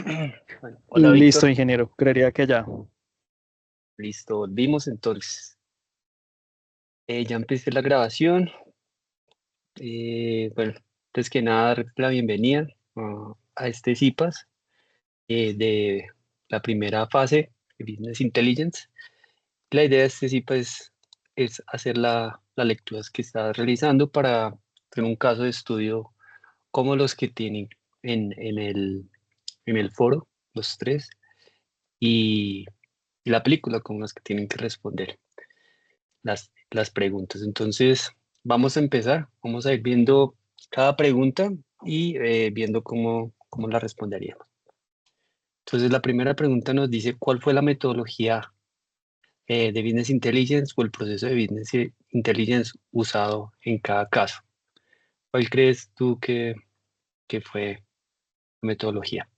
Bueno, hola Listo, Víctor, ingeniero. Creería que ya. listo, volvimos entonces. Ya empecé la grabación. Bueno, antes que nada, darte la bienvenida a este CIPAS de la primera fase de Business Intelligence. La idea de este CIPAS es hacer la lectura que estás realizando para hacer un caso de estudio como los que tienen en el foro, los tres, y, y la película como los que tienen que responder las preguntas. Entonces, vamos a empezar. Vamos a ir viendo cada pregunta y viendo cómo la responderíamos. Entonces, la primera pregunta nos dice, ¿cuál fue la metodología de Business Intelligence o el proceso de Business Intelligence usado en cada caso? ¿Cuál crees tú que fue la metodología?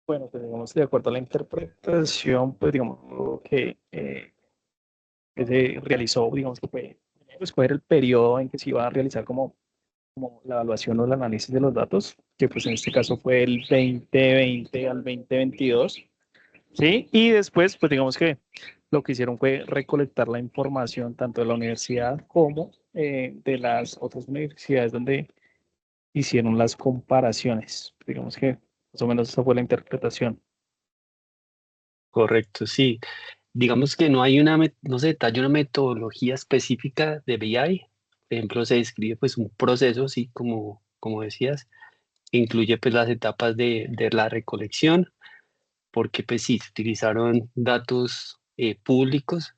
Bueno, pues digamos, de acuerdo a la interpretación, pues digamos lo que se realizó, digamos que fue escoger el periodo en que se iba a realizar como la evaluación o el análisis de los datos, que pues en este caso fue el 2020 al 2022, ¿sí? Y después, pues digamos que lo que hicieron fue recolectar la información tanto de la universidad como de las otras universidades donde hicieron las comparaciones. Digamos que más o menos esa fue la interpretación. Correcto, sí. Digamos que no se detalla una metodología específica de BI. Por ejemplo, se describe pues un proceso, sí, como decías, que incluye pues las etapas de la recolección, porque pues sí, se utilizaron datos públicos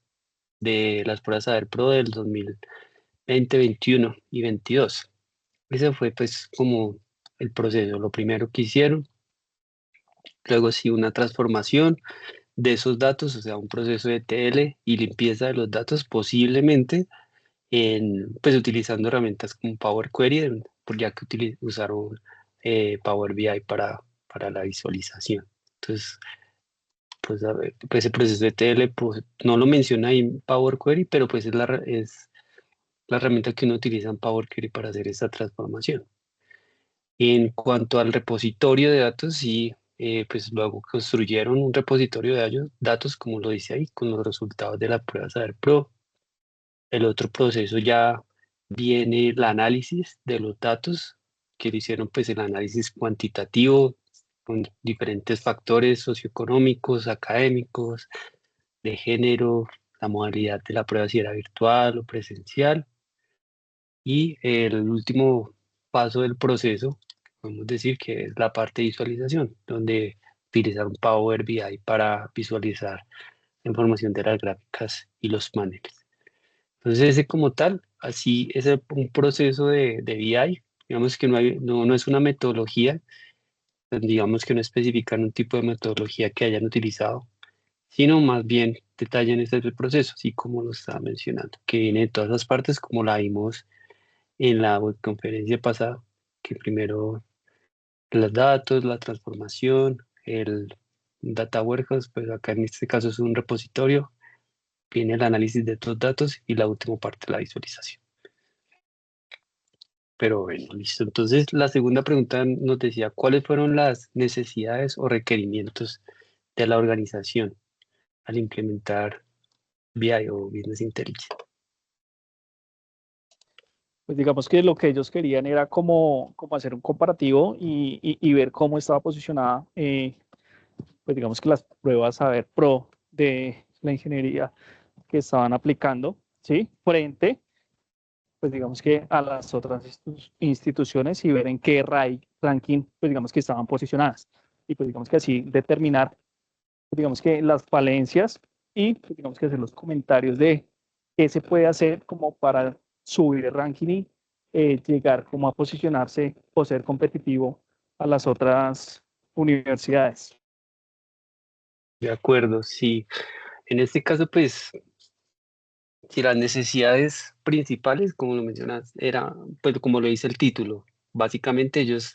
de las pruebas Saber Pro del 2020, 21 y 22. Ese fue pues como el proceso, lo primero que hicieron. Luego sí una transformación de esos datos, o sea, un proceso de TL y limpieza de los datos posiblemente pues utilizando herramientas como Power Query, ya que usaron Power BI para la visualización. Entonces, pues, a ver, pues ese proceso de TL, pues no lo menciona ahí en Power Query, pero pues es la herramienta que uno utiliza en Power Query para hacer esa transformación. En cuanto al repositorio de datos, sí, pues luego construyeron un repositorio de datos, como lo dice ahí, con los resultados de la prueba Saber Pro. El otro proceso ya viene el análisis de los datos, que lo hicieron pues el análisis cuantitativo con diferentes factores socioeconómicos, académicos, de género, la modalidad de la prueba si era virtual o presencial. Y el último paso del proceso, podemos decir que es la parte de visualización, donde utilizaron Power BI para visualizar la información de las gráficas y los paneles. Entonces, ese como tal, así es un proceso de BI. Digamos que no es una metodología, pues, digamos que no especifican un tipo de metodología que hayan utilizado, sino más bien detallan este proceso, así como lo estaba mencionando, que viene de todas las partes, como la vimos en la conferencia pasada, que primero los datos, la transformación, el data warehouse, pues acá en este caso es un repositorio, viene el análisis de estos datos y la última parte, la visualización. Pero bueno, listo. Entonces, la segunda pregunta nos decía, ¿cuáles fueron las necesidades o requerimientos de la organización al implementar BI o Business Intelligence? Pues digamos que lo que ellos querían era como hacer un comparativo y ver cómo estaba posicionada, pues digamos que las pruebas a ver pro de la ingeniería que estaban aplicando, ¿sí? Frente, pues digamos que a las otras instituciones y ver en qué ranking, pues digamos que estaban posicionadas. Y pues digamos que así determinar, pues digamos que las falencias y pues digamos que hacer los comentarios de qué se puede hacer como para subir el ranking y llegar como a posicionarse o ser competitivo a las otras universidades. De acuerdo, sí. En este caso, pues, si las necesidades principales, como lo mencionas, era, pues, como lo dice el título, básicamente ellos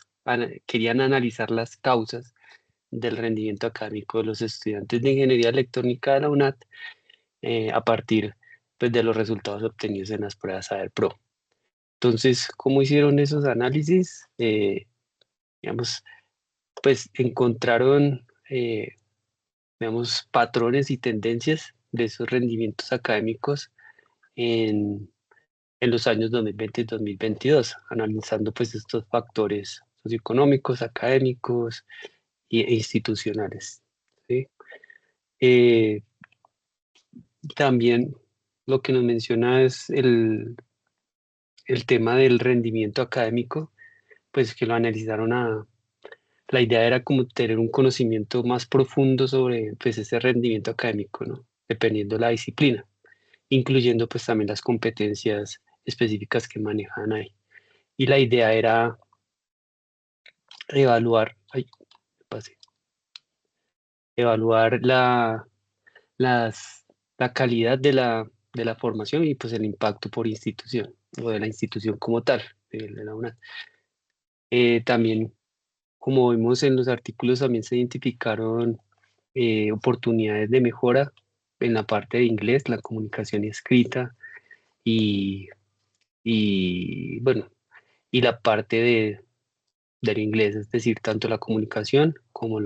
querían analizar las causas del rendimiento académico de los estudiantes de ingeniería electrónica de la UNAT a partir, pues, de los resultados obtenidos en las pruebas Saber Pro. Entonces, ¿cómo hicieron esos análisis? digamos, pues encontraron, digamos, patrones y tendencias de esos rendimientos académicos en, en los años 2020 y 2022, analizando pues estos factores socioeconómicos, académicos e institucionales, ¿sí? Eh, También lo que nos menciona es el tema del rendimiento académico, pues que lo analizaron la idea era como tener un conocimiento más profundo sobre pues ese rendimiento académico, ¿no? Dependiendo de la disciplina, incluyendo pues también las competencias específicas que manejan ahí. Y la idea era evaluar, ay, me pasé, evaluar las, la calidad de la formación y pues el impacto por institución o de la institución como tal, de la UNAM. También, como vimos en los artículos, también se identificaron oportunidades de mejora en la parte de inglés, la comunicación escrita y, bueno, y la parte del inglés, es decir, tanto la comunicación como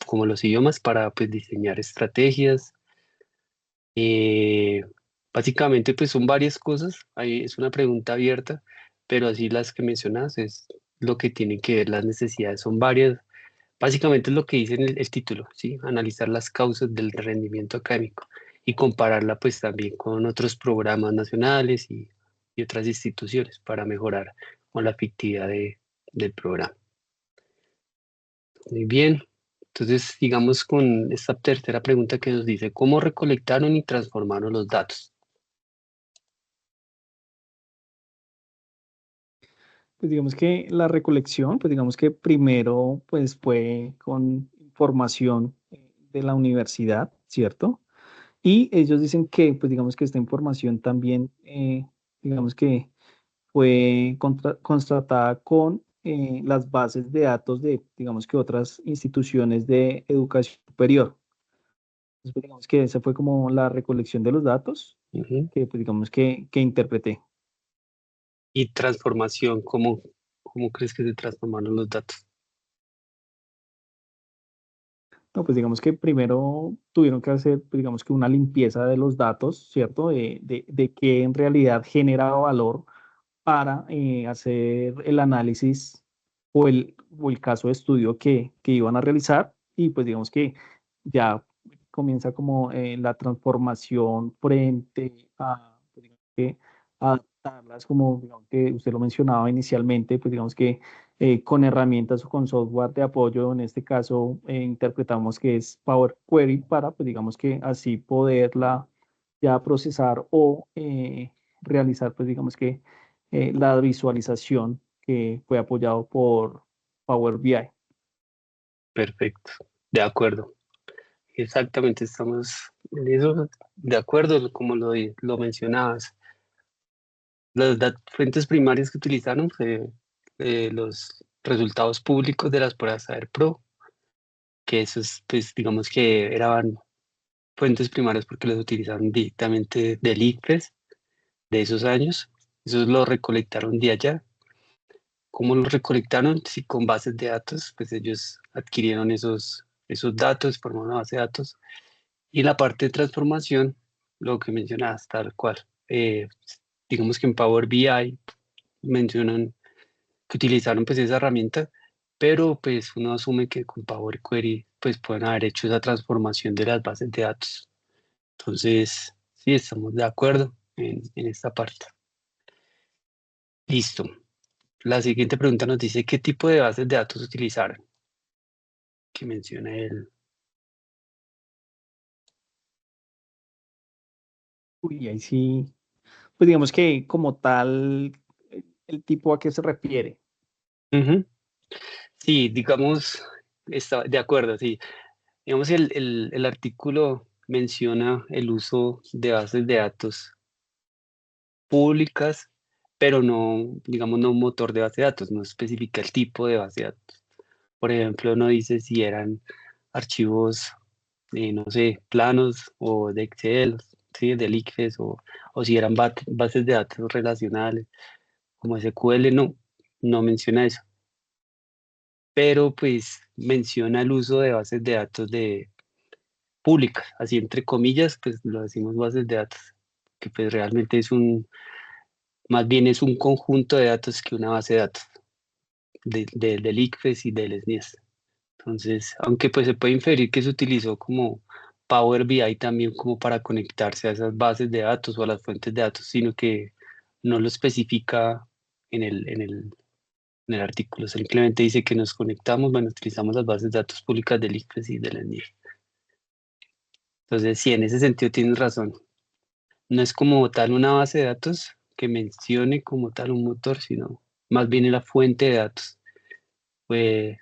como los idiomas para pues diseñar estrategias. Eh, Básicamente pues son varias cosas, ahí es una pregunta abierta, pero así las que mencionas es lo que tienen que ver las necesidades, son varias. Básicamente es lo que dice en el título, ¿sí? Analizar las causas del rendimiento académico y compararla pues también con otros programas nacionales y otras instituciones para mejorar con la efectividad del programa. Muy bien. Entonces, digamos con esta tercera pregunta que nos dice, ¿cómo recolectaron y transformaron los datos? Pues digamos que la recolección, pues digamos que primero pues fue con información de la universidad, ¿cierto? Y ellos dicen que pues digamos que esta información también digamos que fue constatada con las bases de datos de digamos que otras instituciones de educación superior. Entonces, pues, digamos que esa fue como la recolección de los datos Ujú. que pues digamos que interpreté. Y transformación, ¿cómo crees que se transformaron los datos? No, pues digamos que primero tuvieron que hacer, pues, digamos que una limpieza de los datos, ¿cierto? De qué en realidad generaba valor para hacer el análisis o el caso de estudio que iban a realizar. Y pues digamos que ya comienza como la transformación frente a, pues, digamos que adaptarlas, como digamos que usted lo mencionaba inicialmente, pues digamos que con herramientas o con software de apoyo, en este caso interpretamos que es Power Query para, pues digamos que así poderla ya procesar o realizar, pues digamos que la visualización que fue apoyado por Power BI. Perfecto, de acuerdo. Exactamente, estamos en eso, de acuerdo, como lo mencionabas. Las fuentes primarias que utilizaron fue los resultados públicos de las pruebas Saber Pro, que esos, pues, digamos que eran fuentes primarias porque los utilizaron directamente del ICFES de esos años. Esos lo recolectaron de allá. ¿Cómo lo recolectaron? Sí, con bases de datos, pues ellos adquirieron esos datos, formaron una base de datos. Y la parte de transformación, lo que mencionabas, tal cual. Digamos que en Power BI mencionan que utilizaron pues esa herramienta, pero pues uno asume que con Power Query pues pueden haber hecho esa transformación de las bases de datos. Entonces, sí, estamos de acuerdo en esta parte. Listo. La siguiente pregunta nos dice, ¿qué tipo de bases de datos utilizaron? Que menciona él. Uy, ahí sí, pues digamos que como tal, el tipo a qué se refiere. Ujú. Sí, digamos, está de acuerdo, sí. Digamos, el artículo menciona el uso de bases de datos públicas, pero no, digamos, no un motor de base de datos, no especifica el tipo de base de datos. Por ejemplo, no dice si eran archivos, no sé, planos o de Excel, ¿sí? Del ICFES, o si eran bases de datos relacionales, como SQL, no, no menciona eso. pero pues menciona el uso de bases de datos públicas, así entre comillas, pues lo decimos bases de datos, que pues realmente más bien es un conjunto de datos que una base de datos del ICFES y del SNIES. Entonces, aunque pues se puede inferir que se utilizó como Power BI también como para conectarse a esas bases de datos o a las fuentes de datos, sino que no lo especifica en el artículo. Simplemente dice que nos conectamos, bueno, utilizamos las bases de datos públicas del ICFES y del SNIES. Entonces, sí, en ese sentido tienes razón. No es como tal una base de datos que mencione como tal un motor, sino más bien la fuente de datos fue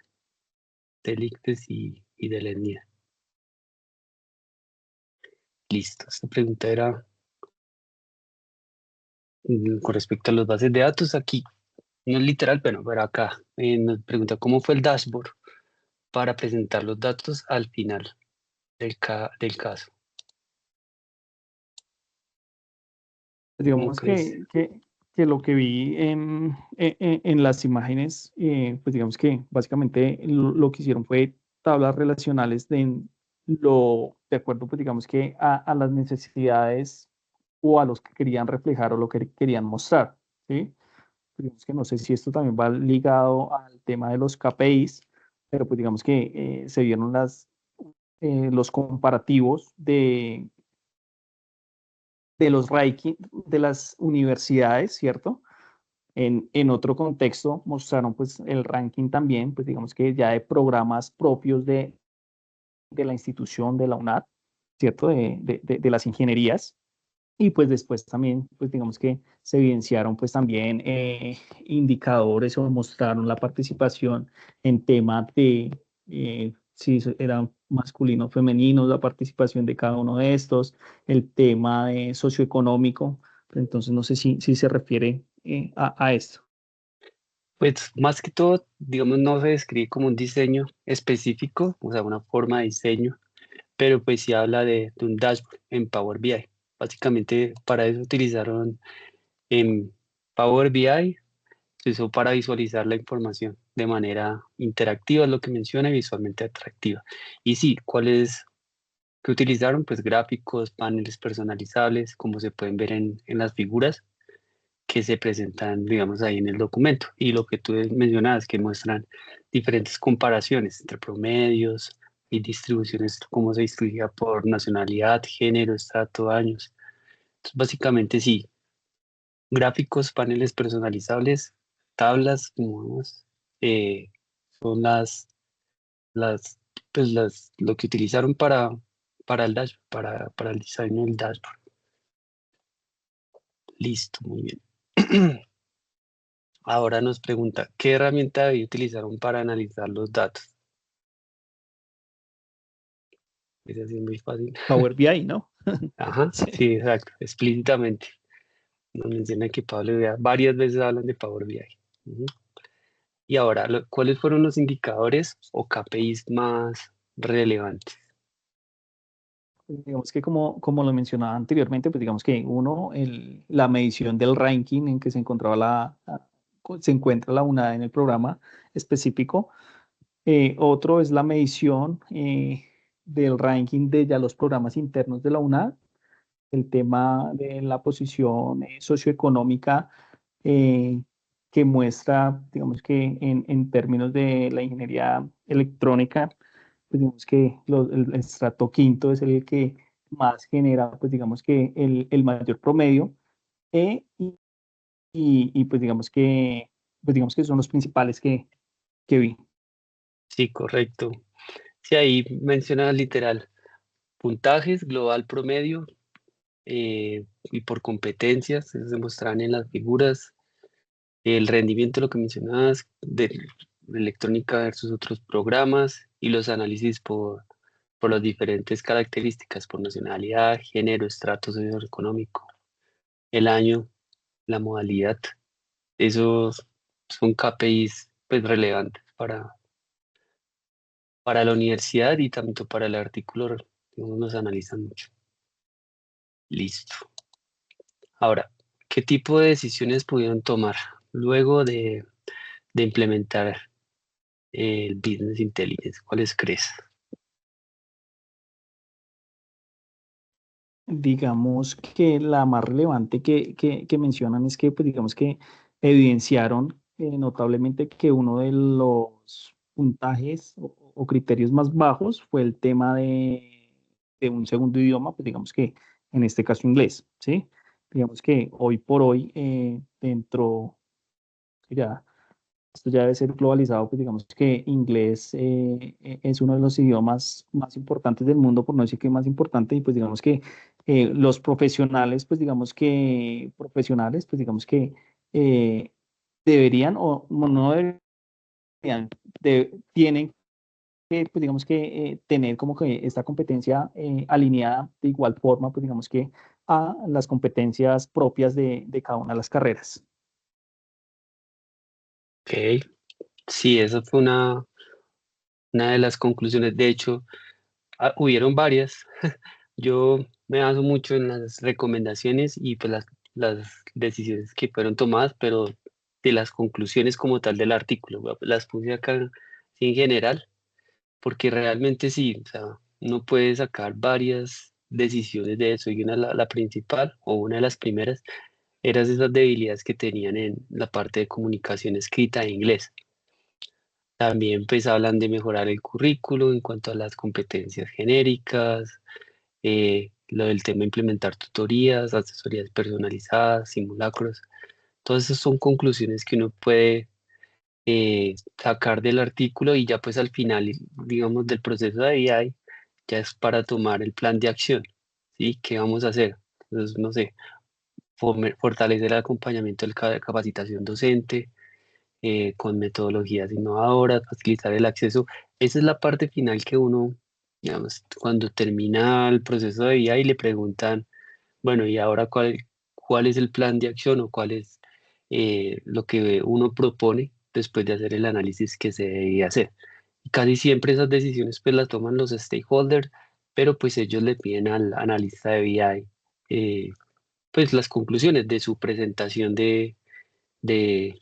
del ICFES y del SNIES. Listo, esta pregunta era con respecto a las bases de datos. Aquí no es literal, pero acá nos pregunta cómo fue el dashboard para presentar los datos al final del caso. ¿Cómo Digamos crees? que lo que vi en las imágenes, pues digamos que básicamente lo que hicieron fue tablas relacionales de acuerdo, pues digamos que a las necesidades o a los que querían reflejar o lo que querían mostrar, ¿sí? Pues digamos que no sé si esto también va ligado al tema de los KPIs, pero pues digamos que se vieron los comparativos de los ranking de las universidades, ¿cierto? En otro contexto mostraron pues el ranking también, pues digamos que ya de programas propios de la institución, de la UNAD, ¿cierto? De las ingenierías. Y pues después también, pues digamos que se evidenciaron pues también indicadores o mostraron la participación en temas de si eran masculinos, femeninos, la participación de cada uno de estos, el tema socioeconómico. Entonces no sé si se refiere a esto. Pues más que todo, digamos, no se describe como un diseño específico, o sea, una forma de diseño, pero pues sí habla de un dashboard en Power BI. Básicamente para eso utilizaron en Power BI, se usó para visualizar la información de manera interactiva, es lo que menciona, y visualmente atractiva. Y sí, ¿cuáles que utilizaron? Pues gráficos, paneles personalizables, como se pueden ver en las figuras que se presentan, digamos, ahí en el documento. Y lo que tú mencionabas, que muestran diferentes comparaciones entre promedios y distribuciones, cómo se distribuía por nacionalidad, género, estrato, años. Entonces, básicamente sí, gráficos, paneles personalizables, tablas, como vemos, eh, son las, lo que utilizaron para el dashboard, para el diseño del dashboard. Listo, muy bien. Ahora nos pregunta, ¿qué herramienta utilizaron para analizar los datos? Es así muy fácil. Power BI, ¿no? Ajá, Sí. sí, exacto, explícitamente. Nos menciona que Pablo varias veces hablan de Power BI. Ujú. Y ahora, ¿cuáles fueron los indicadores o KPIs más relevantes? Digamos que como lo mencionaba anteriormente, pues digamos que uno, la medición del ranking en que se encontraba se encuentra la UNAD en el programa específico. Otro es la medición del ranking de ya los programas internos de la UNAD, el tema de la posición socioeconómica eh, que muestra, digamos que en términos de la ingeniería electrónica, pues digamos que el estrato quinto es el que más genera, pues digamos que el mayor promedio, eh, y, y, pues digamos que son los principales que vi. Sí, correcto. Sí, ahí menciona literal puntajes, global promedio y por competencias, eso se mostraban en las figuras, el rendimiento, lo que mencionabas, de electrónica versus otros programas y los análisis por las diferentes características, por nacionalidad, género, estrato socioeconómico, el año, la modalidad. Esos son KPIs pues, relevantes para la universidad y tanto para el artículo, digamos, nos analizan mucho. Listo. Ahora, ¿qué tipo de decisiones pudieron tomar luego de implementar el Business Intelligence? ¿Cuáles crees? Digamos que la más relevante que mencionan es que, pues digamos que evidenciaron notablemente que uno de los puntajes o criterios más bajos fue el tema de un segundo idioma, pues digamos que en este caso inglés, ¿sí? Digamos que hoy por hoy, dentro, ya esto ya debe ser globalizado, pues digamos que inglés es uno de los idiomas más importantes del mundo, por no decir que más importante, y pues digamos que los profesionales, pues digamos que eh, deberían o no deberían, tienen que, pues digamos que tener como que esta competencia alineada de igual forma, pues digamos que a las competencias propias de cada una de las carreras. Ok, sí, esa fue una de las conclusiones. De hecho, hubieron varias. Yo me baso mucho en las recomendaciones y pues las decisiones que fueron tomadas, pero de las conclusiones como tal del artículo, las puse acá en general, porque realmente sí, o sea, uno puede sacar varias decisiones de eso y la principal o una de las primeras eran esas debilidades que tenían en la parte de comunicación escrita e inglés. También pues hablan de mejorar el currículo en cuanto a las competencias genéricas, lo del tema de implementar tutorías, asesorías personalizadas, simulacros. Todas esas son conclusiones que uno puede sacar del artículo y ya pues al final, digamos, del proceso de AI, ya es para tomar el plan de acción, ¿sí? ¿Qué vamos a hacer? Entonces, no sé, fortalecer el acompañamiento de capacitación docente, con metodologías innovadoras, facilitar el acceso. Esa es la parte final que uno, digamos, cuando termina el proceso de IA y le preguntan, bueno, ¿y ahora cuál es el plan de acción o cuál es lo que uno propone después de hacer el análisis que se debía hacer? Y casi siempre esas decisiones pues las toman los stakeholders, pero pues ellos le piden al analista de BI pues las conclusiones de su presentación de, de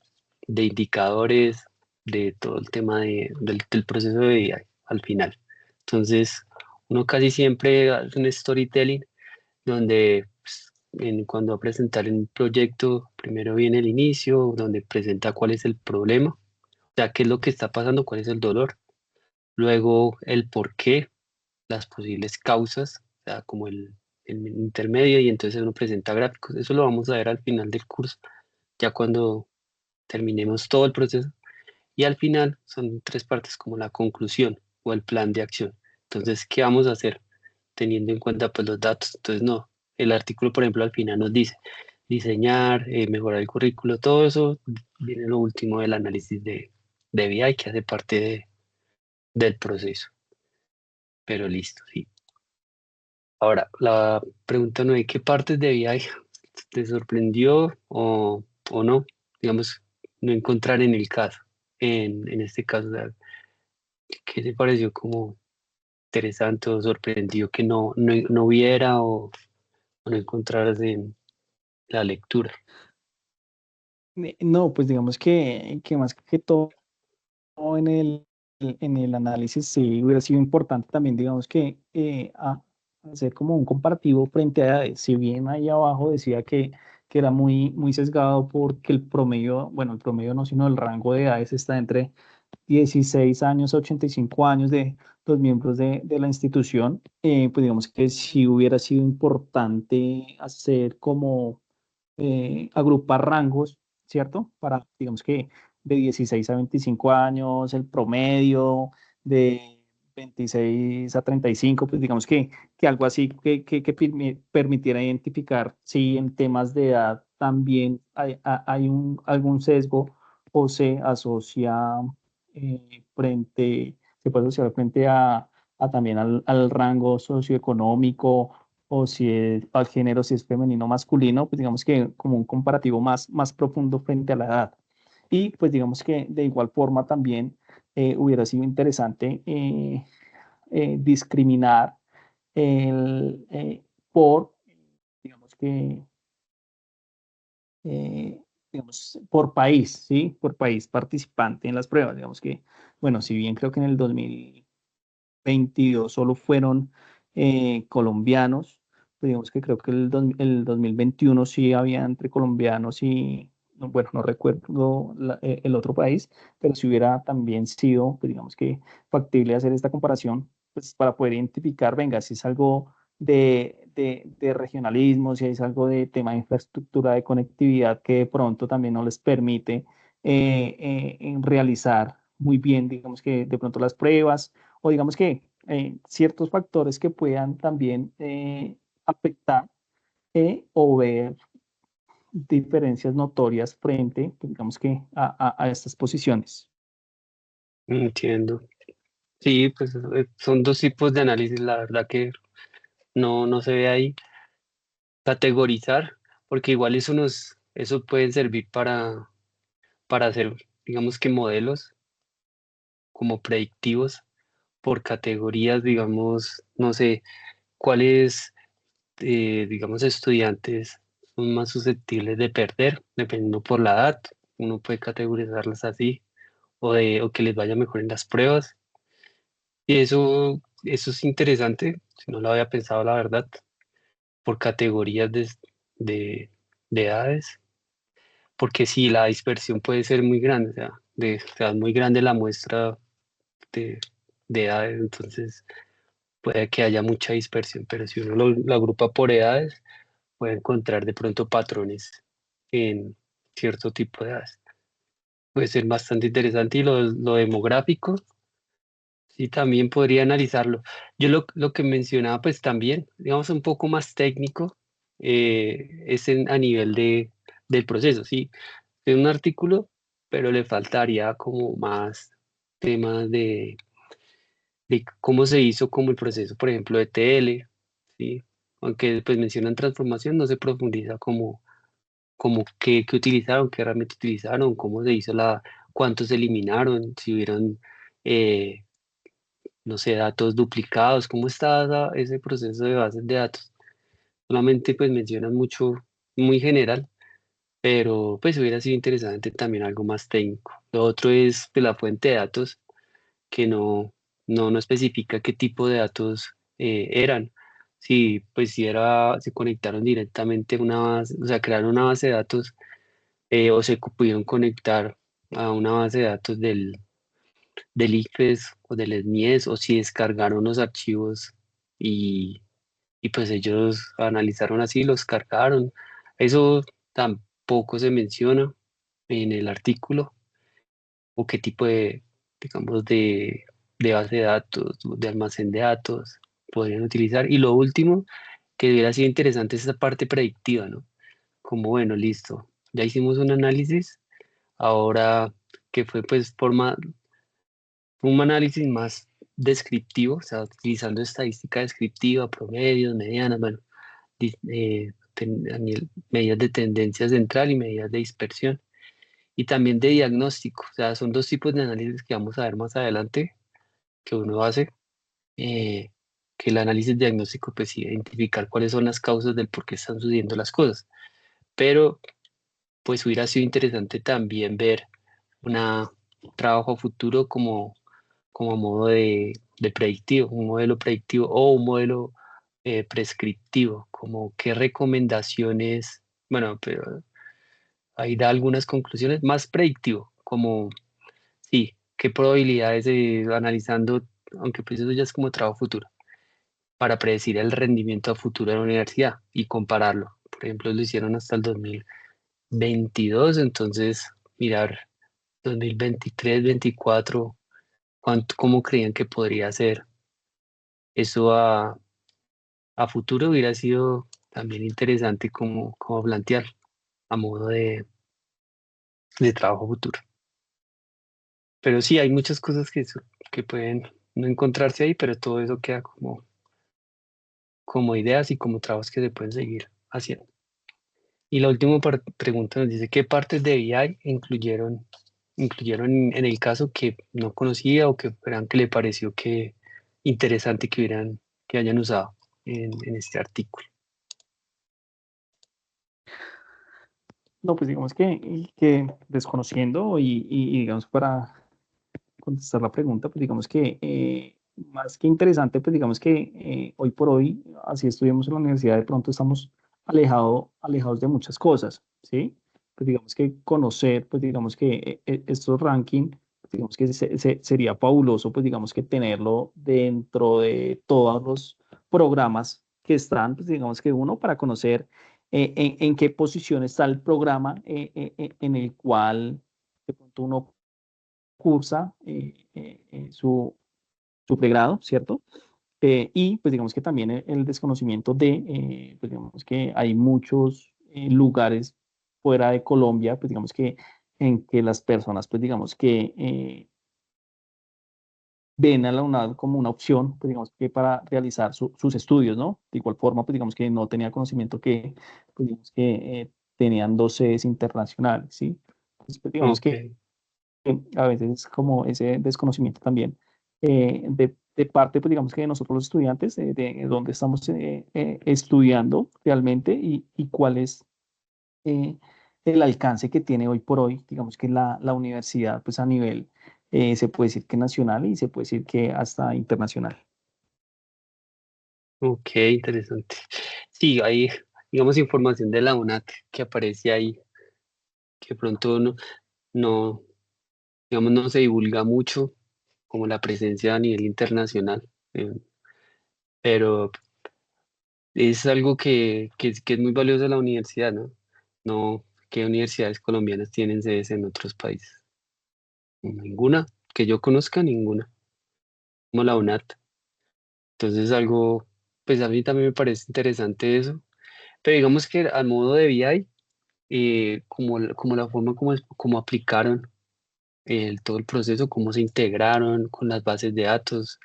indicadores, de todo el tema del proceso de AI al final. Entonces, uno casi siempre hace un storytelling donde pues, cuando va a presentar un proyecto, primero viene el inicio, donde presenta cuál es el problema, o sea, qué es lo que está pasando, cuál es el dolor, luego el por qué, las posibles causas, o sea, como el intermedio, y entonces uno presenta gráficos. Eso lo vamos a ver al final del curso, ya cuando terminemos todo el proceso. Y al final son tres partes como la conclusión o el plan de acción. Entonces, ¿qué vamos a hacer teniendo en cuenta pues los datos? Entonces, no, el artículo, por ejemplo, al final nos dice diseñar, mejorar el currículo, todo eso viene lo último del análisis de BI que hace parte del proceso. Pero listo, sí. Ahora, la pregunta no es qué partes de BI te sorprendió o no, digamos, no encontrar en el caso, en este caso, o sea, ¿qué te pareció como interesante o sorprendido que no hubiera o no encontraras en la lectura? No, pues digamos que más que todo en el análisis sí hubiera sido importante también, digamos que hacer como un comparativo frente a, si bien ahí abajo decía que era muy sesgado porque el promedio, bueno, el promedio no, sino el rango de edades está entre 16 años a 85 años de los miembros de la institución, pues digamos que sí hubiera sido importante hacer como agrupar rangos, ¿cierto? Para, digamos que de 16 a 25 años, el promedio de 26 a 35, pues digamos que algo así que permitiera identificar si en temas de edad también hay algún sesgo o se asocia se puede asociar frente a también al rango socioeconómico o si es al género, si es femenino o masculino, pues digamos que como un comparativo más profundo frente a la edad. Y pues digamos que de igual forma también hubiera sido interesante discriminar el, por, digamos que, eh, digamos, por país, ¿sí? Por país participante en las pruebas. Digamos que, bueno, si bien creo que en el 2022 solo fueron colombianos, pues digamos que creo que el 2021 sí había entre colombianos y, no, bueno, no recuerdo el otro país, pero si hubiera también sido, pues digamos que factible hacer esta comparación, pues para poder identificar, venga, si es algo de regionalismo, si es algo de tema de infraestructura, de conectividad que de pronto también no les permite en realizar muy bien, digamos que de pronto las pruebas, o digamos que ciertos factores que puedan también afectar o ver diferencias notorias frente, pues, digamos que a estas posiciones. Entiendo. Sí, pues son dos tipos de análisis, la verdad que no se ve ahí categorizar, porque igual eso puede servir para hacer, digamos que modelos como predictivos por categorías, digamos, no sé, cuáles, digamos, estudiantes son más susceptibles de perder, dependiendo por la edad. Uno puede categorizarlas así, o que les vaya mejor en las pruebas. Y eso es interesante, si no lo había pensado, la verdad, por categorías de, de edades, porque sí, la dispersión puede ser muy grande, o sea, es muy grande la muestra de, de edades, entonces puede que haya mucha dispersión, pero si uno lo agrupa por edades, puede encontrar de pronto patrones en cierto tipo de edades. Puede ser bastante interesante y lo demográfico, sí, también podría analizarlo. Yo lo que mencionaba, pues también, digamos, un poco más técnico, es a nivel del proceso, sí, es un artículo, pero le faltaría como más temas de cómo se hizo como el proceso, por ejemplo, de TL, ¿sí? Aunque pues mencionan transformación, no se profundiza como qué utilizaron, qué herramienta utilizaron, cómo se hizo cuántos se eliminaron, si hubieron, eh, no sé, datos duplicados, cómo está ese proceso de bases de datos. Solamente pues mencionan mucho, muy general, pero pues hubiera sido interesante también algo más técnico. Lo otro es pues, la fuente de datos, que no especifica qué tipo de datos eran. Si pues se conectaron directamente a una base, o sea, crearon una base de datos, o se pudieron conectar a una base de datos del ICFES o del SNIES, o si descargaron los archivos y, y pues ellos analizaron así, los cargaron. Eso tampoco se menciona en el artículo, o qué tipo digamos, de base de datos, de almacén de datos podrían utilizar. Y lo último, que hubiera sido interesante, es esa parte predictiva, ¿no? Como, bueno, listo, ya hicimos un análisis, ahora que fue pues un análisis más descriptivo, o sea, utilizando estadística descriptiva, promedios, medianas, bueno, medidas de tendencia central y medidas de dispersión, y también de diagnóstico. O sea, son dos tipos de análisis que vamos a ver más adelante, que uno hace, eh, que el análisis diagnóstico, pues sí, identificar cuáles son las causas del por qué están sucediendo las cosas. Pero, pues hubiera sido interesante también ver un trabajo a futuro como modo de predictivo, un modelo predictivo o un modelo prescriptivo, como qué recomendaciones, bueno, pero ahí da algunas conclusiones, más predictivo, como sí, qué probabilidades analizando, aunque pues eso ya es como trabajo futuro, para predecir el rendimiento a futuro de la universidad y compararlo. Por ejemplo, lo hicieron hasta el 2022, entonces mirar 2023, 24, cómo creían que podría ser eso a futuro, hubiera sido también interesante como plantear a modo de trabajo futuro. Pero sí, hay muchas cosas que pueden no encontrarse ahí, pero todo eso queda como ideas y como trabajos que se pueden seguir haciendo. Y la última pregunta nos dice, ¿qué partes de BI incluyeron en el caso que no conocía o que verán que le pareció que interesante que hayan usado en este artículo? No, pues digamos que desconociendo y digamos para contestar la pregunta, pues digamos que más que interesante, pues digamos que hoy por hoy, así estudiamos en la universidad, de pronto estamos alejados de muchas cosas, ¿sí? Pues digamos que conocer, pues digamos que estos rankings, digamos que sería fabuloso, pues digamos que tenerlo dentro de todos los programas que están, pues digamos que uno para conocer en qué posición está el programa en el cual de pronto uno cursa su pregrado, ¿cierto? Y pues digamos que también el desconocimiento pues digamos que hay muchos lugares fuera de Colombia, pues digamos que en que las personas, pues digamos que ven a la UNAD como una opción, pues digamos que para realizar sus estudios, ¿no? De igual forma, pues digamos que no tenía conocimiento que, pues digamos que tenían dos sedes internacionales, ¿sí? Pues digamos Ok, que a veces como ese desconocimiento también de parte, pues digamos que de nosotros los estudiantes, de dónde estamos estudiando realmente y cuál es eh, el alcance que tiene hoy por hoy, digamos que la universidad, pues a nivel, se puede decir que nacional y se puede decir que hasta internacional. ok, interesante. Sí, hay, digamos, información de la UNAT que aparece ahí, que pronto no, digamos, no se divulga mucho, como la presencia a nivel internacional, eh, pero es algo que es muy valioso de la universidad, ¿no? No, ¿qué universidades colombianas tienen sedes en otros países? Ninguna, que yo conozca, ninguna, como la UNAT. Entonces, algo, pues a mí también me parece interesante eso, pero digamos que al modo de BI, como la forma como aplicaron todo el proceso, cómo se integraron con las bases de datos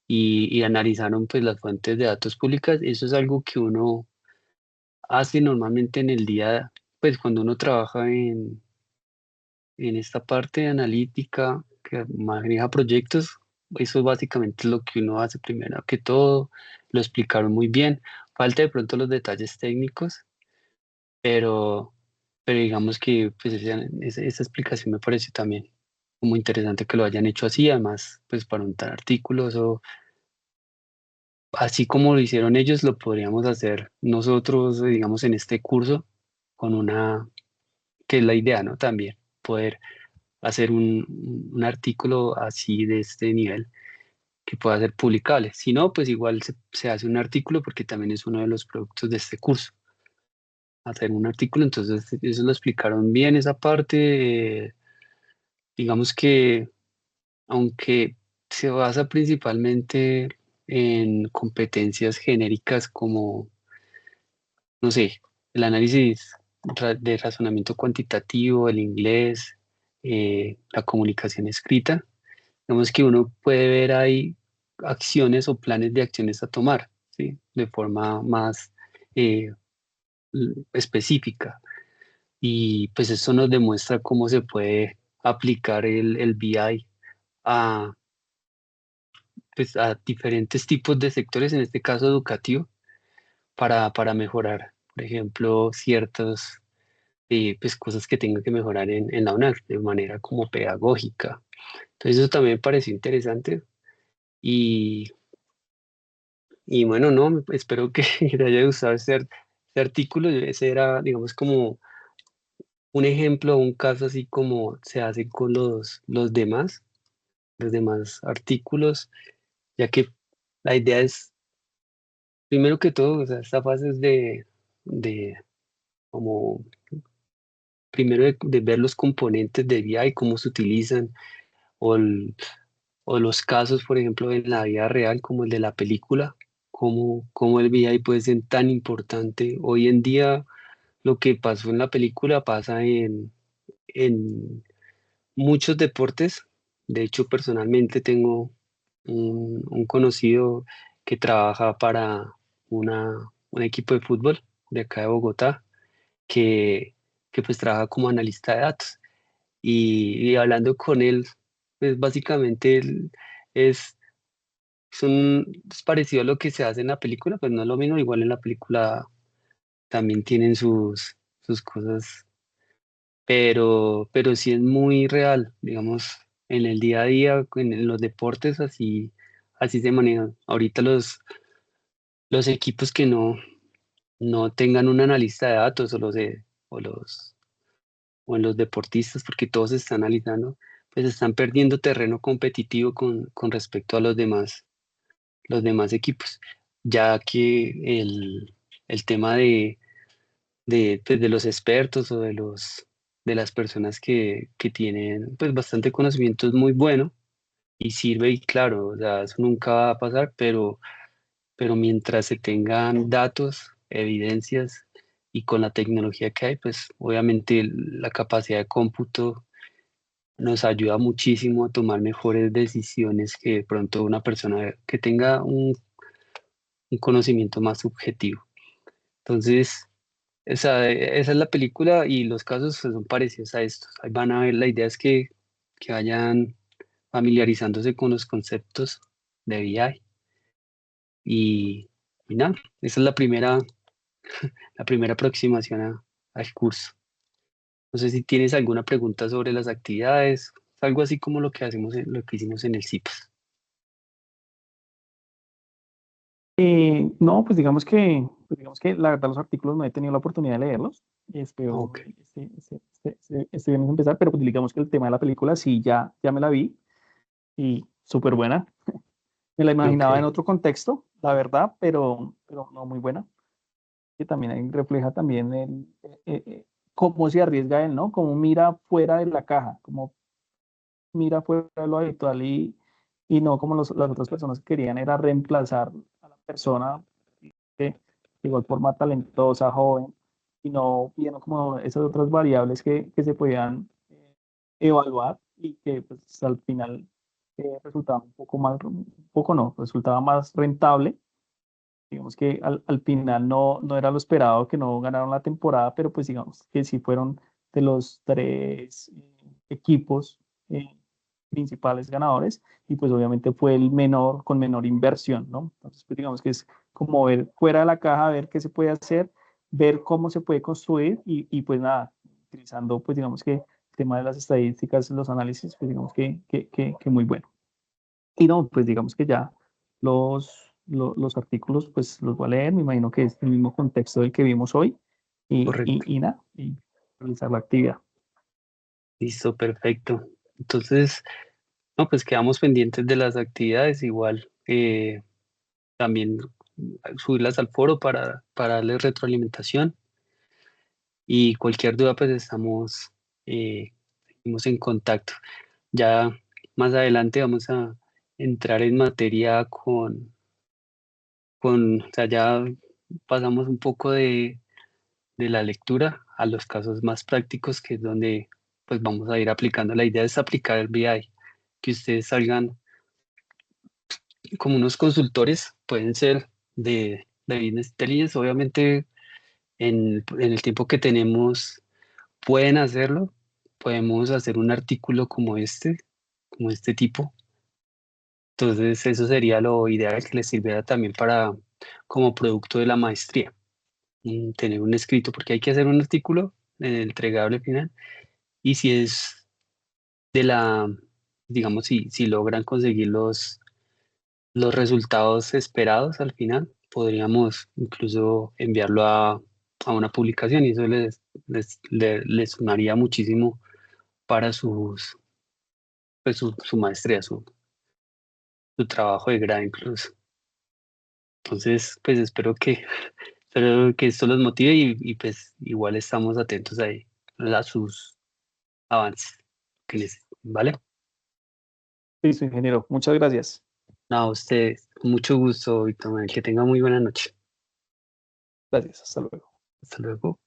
y analizaron pues las fuentes de datos públicas, eso es algo que uno hace normalmente en el día, pues cuando uno trabaja en esta parte de analítica que maneja proyectos, eso es básicamente lo que uno hace primero que todo, lo explicaron muy bien, falta de pronto los detalles técnicos, pero, pero digamos que pues esa explicación me pareció también como interesante que lo hayan hecho así, además pues para un tal artículo, eso, así como lo hicieron ellos, lo podríamos hacer nosotros, digamos, en este curso, con una, que es la idea, ¿no? También poder hacer un artículo así de este nivel que pueda ser publicable. Si no, pues igual se hace un artículo porque también es uno de los productos de este curso. Hacer un artículo, entonces eso lo explicaron bien esa parte. Digamos que aunque se basa principalmente en competencias genéricas como, no sé, el análisis de razonamiento cuantitativo, el inglés, la comunicación escrita. Digamos que uno puede ver ahí acciones o planes de acciones a tomar, ¿sí? De forma más eh, específica. Y pues eso nos demuestra cómo se puede aplicar el BI a, pues, a diferentes tipos de sectores, en este caso educativo, para mejorar, por ejemplo, ciertas pues, cosas que tenga que mejorar en la UNAC de manera como pedagógica. Entonces eso también me pareció interesante y, y bueno, no, espero que te haya gustado este artículo. Ese era, digamos, como un ejemplo, un caso así como se hace con los demás artículos, ya que la idea es, primero que todo, o sea, esta fase es de como, primero de ver los componentes de VI, cómo se utilizan, o, o los casos, por ejemplo, en la vida real, como el de la película, cómo el VI puede ser tan importante. Hoy en día, lo que pasó en la película pasa en muchos deportes. De hecho, personalmente tengo un conocido que trabaja para un equipo de fútbol de acá de Bogotá, que, que pues trabaja como analista de datos. Y hablando con él, pues básicamente él es, es parecido a lo que se hace en la película, pues no es lo mismo, igual en la película también tienen sus cosas pero sí es muy real, digamos, en el día a día, en los deportes, así se manejan. Ahorita los equipos que no tengan un analista de datos o en los deportistas, porque todos se están analizando, pues están perdiendo terreno competitivo con respecto a los demás equipos, ya que el tema pues, de los expertos o de las personas que tienen pues bastante conocimiento es muy bueno y sirve y claro, o sea, eso nunca va a pasar, pero mientras se tengan datos, evidencias y con la tecnología que hay, pues obviamente la capacidad de cómputo nos ayuda muchísimo a tomar mejores decisiones que de pronto una persona que tenga un conocimiento más subjetivo. Entonces, esa es la película y los casos pues, son parecidos a estos. Ahí van a ver, la idea es que vayan familiarizándose con los conceptos de VI y nada, esa es la primera aproximación al curso. No sé si tienes alguna pregunta sobre las actividades, algo así como lo que hacemos, lo que hicimos en el CIPAS. No, pues digamos que la verdad los artículos no he tenido la oportunidad de leerlos. Ok, Espero este viernes empezar, pero pues digamos que el tema de la película sí ya me la vi y súper buena. Me la ok, imaginaba en otro contexto, la verdad, pero no muy buena. Que también ahí refleja también cómo se arriesga él, ¿no? Cómo mira fuera de la caja, cómo mira fuera de lo habitual y no como las otras personas que querían era reemplazar a la persona que de igual forma talentosa, joven, y no viendo como esas otras variables que se podían evaluar y que pues, al final resultaba un poco más, un poco no, resultaba más rentable. Digamos que al final no era lo esperado que no ganaron la temporada, pero pues digamos que sí fueron de los tres equipos eh, principales ganadores y pues obviamente fue el menor con menor inversión, ¿no? Entonces pues digamos que es como ver fuera de la caja, ver qué se puede hacer, ver cómo se puede construir y pues nada, utilizando pues digamos que el tema de las estadísticas, los análisis, pues digamos que muy bueno. Y no, pues digamos que ya los artículos pues los voy a leer, me imagino que es el mismo contexto del que vimos hoy correcto. y nada, y realizar la actividad. Listo, perfecto. Entonces, no, pues quedamos pendientes de las actividades, igual también subirlas al foro para darle retroalimentación y cualquier duda, pues seguimos en contacto. Ya más adelante vamos a entrar en materia o sea, ya pasamos un poco de la lectura a los casos más prácticos, que es donde pues vamos a ir aplicando. La idea es aplicar el BI, que ustedes salgan como unos consultores, pueden ser de Business Intelligence, obviamente en el tiempo que tenemos pueden hacerlo, podemos hacer un artículo como este tipo. Entonces eso sería lo ideal que les sirviera también como producto de la maestría, tener un escrito, porque hay que hacer un artículo entregable final. Y si es de digamos, si logran conseguir los resultados esperados al final, podríamos incluso enviarlo a una publicación y eso les sumaría muchísimo para pues su maestría, su trabajo de grado incluso. Entonces, pues espero que esto los motive y pues igual estamos atentos ahí a sus avances ¿vale? Listo, ingeniero, muchas gracias. No, a ustedes, con mucho gusto, Víctor Manuel, que tenga muy buena noche. Gracias, hasta luego. Hasta luego.